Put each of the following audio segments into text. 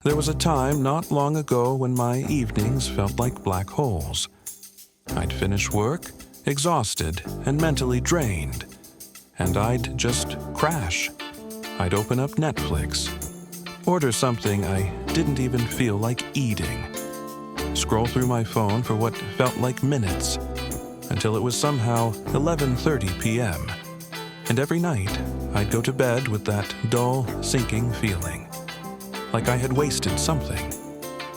There was a time not long ago when my evenings felt like black holes. I'd finish work, exhausted and mentally drained, and I'd just crash. I'd open up Netflix, order something I didn't even feel like eating, scroll through my phone for what felt like minutes, until it was somehow 11:30 p.m. And every night, I'd go to bed with that dull, sinking feeling, like I had wasted something.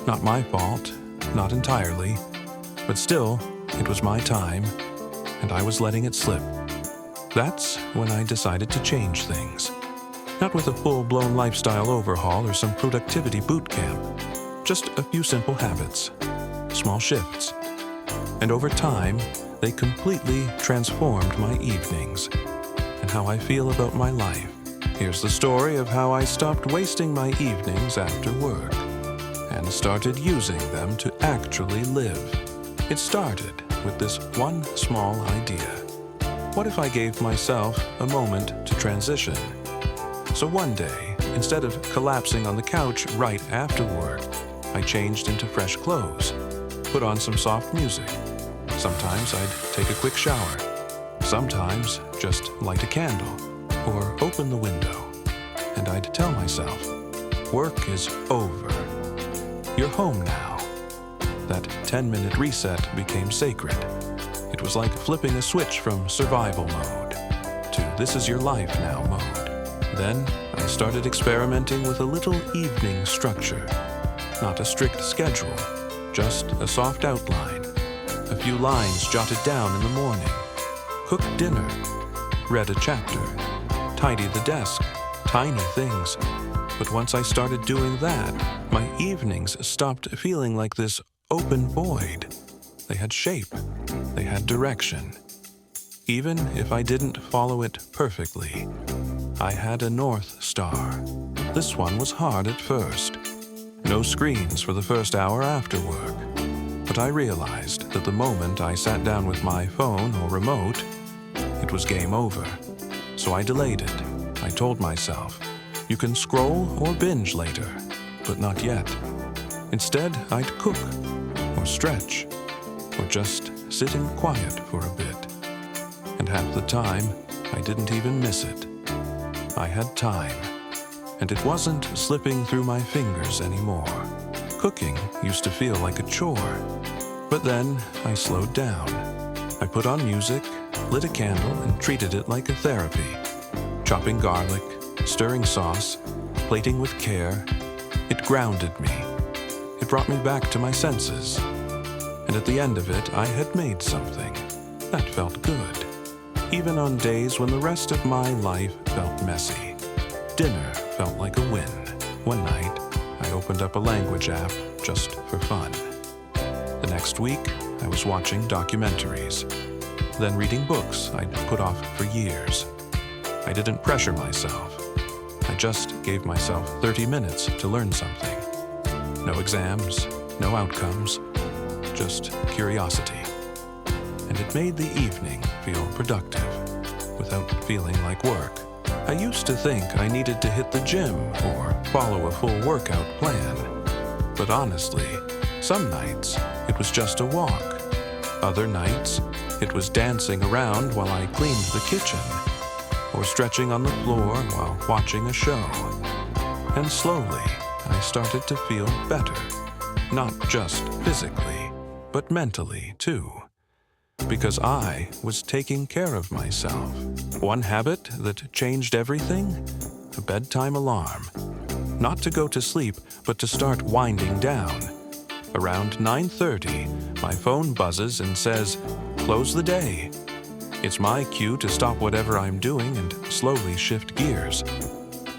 Not my fault, not entirely, but still, it was my time, and I was letting it slip. That's when I decided to change things. Not with a full-blown lifestyle overhaul or some productivity boot camp, just a few simple habits, small shifts. And over time, they completely transformed my evenings and how I feel about my life. Here's the story of how I stopped wasting my evenings after work and started using them to actually live. It started with this one small idea. What if I gave myself a moment to transition? So one day, instead of collapsing on the couch right after work, I changed into fresh clothes, put on some soft music. Sometimes I'd take a quick shower. Sometimes just light a candle or open the window. And I'd tell myself, work is over. You're home now. That 10-minute reset became sacred. It was like flipping a switch from survival mode to this is your life now mode. Then I started experimenting with a little evening structure. Not a strict schedule, just a soft outline. A few lines jotted down in the morning. Cooked dinner. Read a chapter. Tidy the desk. Tiny things. But once I started doing that, my evenings stopped feeling like this open void. They had shape. They had direction. Even if I didn't follow it perfectly, I had a North Star. This one was hard at first. No screens for the first hour after work. But I realized that the moment I sat down with my phone or remote, it was game over. So I delayed it. I told myself, you can scroll or binge later, but not yet. Instead, I'd cook, or stretch, or just sit in quiet for a bit. And half the time, I didn't even miss it. I had time, and it wasn't slipping through my fingers anymore. Cooking used to feel like a chore, but then I slowed down. I put on music, lit a candle, and treated it like a therapy. Chopping garlic, stirring sauce, plating with care, it grounded me. It brought me back to my senses. And at the end of it, I had made something. That felt good. Even on days when the rest of my life felt messy. Dinner felt like a win. One night, I opened up a language app just for fun. The next week, I was watching documentaries. Then reading books I'd put off for years. I didn't pressure myself. I just gave myself 30 minutes to learn something. No exams, no outcomes, just curiosity. And it made the evening feel productive, without feeling like work. I used to think I needed to hit the gym or follow a full workout plan. But honestly, some nights it was just a walk. Other nights, it was dancing around while I cleaned the kitchen, or stretching on the floor while watching a show. And slowly, I started to feel better. Not just physically, but mentally too. Because I was taking care of myself. One habit that changed everything? A bedtime alarm. Not to go to sleep, but to start winding down. Around 9:30, my phone buzzes and says, "Close the day." It's my cue to stop whatever I'm doing and slowly shift gears.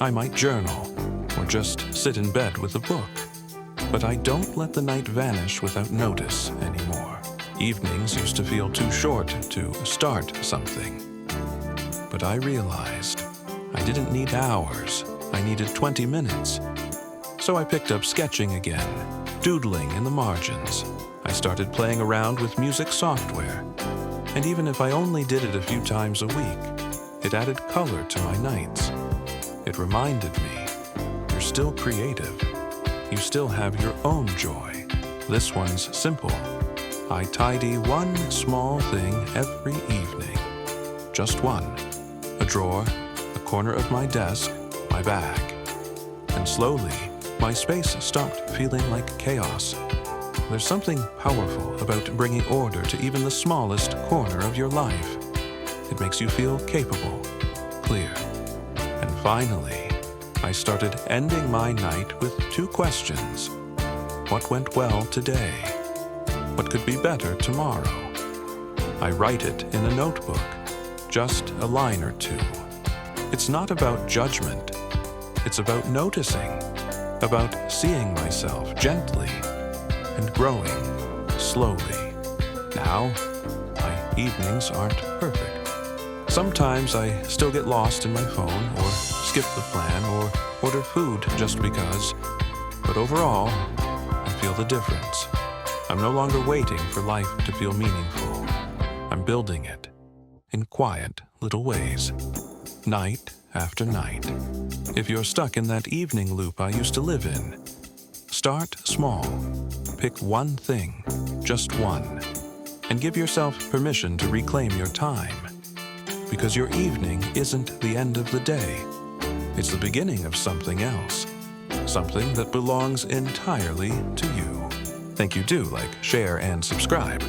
I might journal, or just sit in bed with a book. But I don't let the night vanish without notice anymore. Evenings used to feel too short to start something. But I realized I didn't need hours. I needed 20 minutes. So I picked up sketching again, doodling in the margins. I started playing around with music software. And even if I only did it a few times a week, it added color to my nights. It reminded me, you're still creative. You you still have your own joy. This one's simple. I tidy one small thing every evening. Just one. A drawer, a corner of my desk, my bag. And slowly, my space stopped feeling like chaos. There's something powerful about bringing order to even the smallest corner of your life. It makes you feel capable, clear. And finally, I started ending my night with 2 questions. What went well today? What could be better tomorrow? I write it in a notebook, just a line or 2. It's not about judgment. It's about noticing, about seeing myself gently and growing slowly. Now, my evenings aren't perfect. Sometimes I still get lost in my phone or skip the plan or order food just because. But overall, I feel the difference. I'm no longer waiting for life to feel meaningful. I'm building it in quiet little ways, night after night. If you're stuck in that evening loop I used to live in, start small. Pick one thing, just one, and give yourself permission to reclaim your time. Because your evening isn't the end of the day. It's the beginning of something else. Something that belongs entirely to you. Think you do like, share, and subscribe.